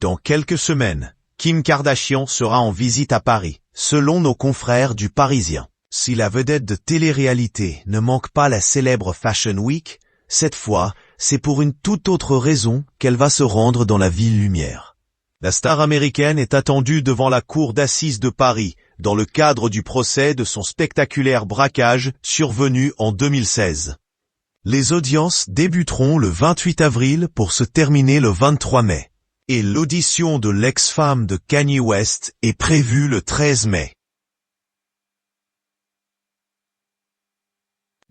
Dans quelques semaines, Kim Kardashian sera en visite à Paris, selon nos confrères du Parisien. Si la vedette de télé-réalité ne manque pas la célèbre Fashion Week, cette fois, c'est pour une toute autre raison qu'elle va se rendre dans la ville lumière. La star américaine est attendue devant la cour d'assises de Paris, dans le cadre du procès de son spectaculaire braquage survenu en 2016. Les audiences débuteront le 28 avril pour se terminer le 23 mai. Et l'audition de l'ex-femme de Kanye West est prévue le 13 mai.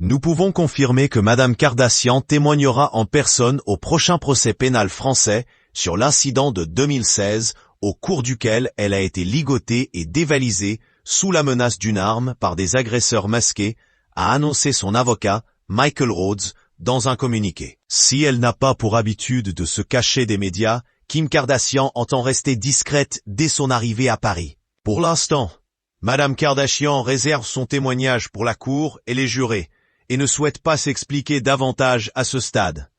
Nous pouvons confirmer que Madame Kardashian témoignera en personne au prochain procès pénal français sur l'incident de 2016, au cours duquel elle a été ligotée et dévalisée sous la menace d'une arme par des agresseurs masqués, a annoncé son avocat, Michael Rhodes, dans un communiqué. Si elle n'a pas pour habitude de se cacher des médias, Kim Kardashian entend rester discrète dès son arrivée à Paris. Pour l'instant, Madame Kardashian réserve son témoignage pour la cour et les jurés, et ne souhaite pas s'expliquer davantage à ce stade,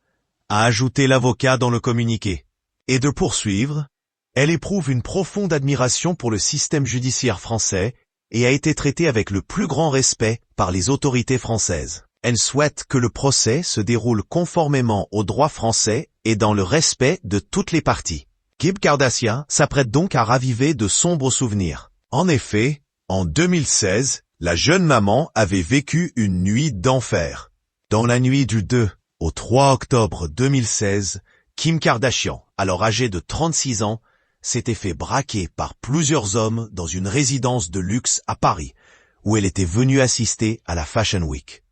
a ajouté l'avocat dans le communiqué. Et de poursuivre, elle éprouve une profonde admiration pour le système judiciaire français et a été traitée avec le plus grand respect par les autorités françaises. Elle souhaite que le procès se déroule conformément au droit français et dans le respect de toutes les parties. Kim Kardashian s'apprête donc à raviver de sombres souvenirs. En effet, en 2016, la jeune maman avait vécu une nuit d'enfer. Dans la nuit du 2 au 3 octobre 2016, Kim Kardashian, alors âgée de 36 ans, s'était fait braquer par plusieurs hommes dans une résidence de luxe à Paris, où elle était venue assister à la Fashion Week.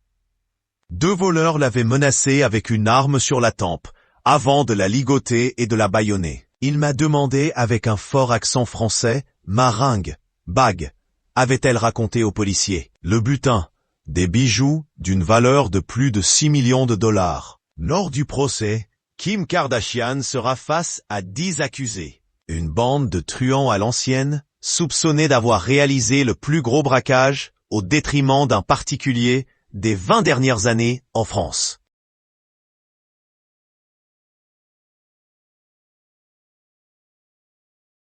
2 voleurs l'avaient menacée avec une arme sur la tempe, avant de la ligoter et de la bâillonner. Il m'a demandé avec un fort accent français, maringue, bague, avait-elle raconté aux policiers. Le butin, des bijoux d'une valeur de plus de 6 millions de dollars. Lors du procès, Kim Kardashian sera face à 10 accusés. Une bande de truands à l'ancienne, soupçonnés d'avoir réalisé le plus gros braquage au détriment d'un particulier des 20 dernières années en France.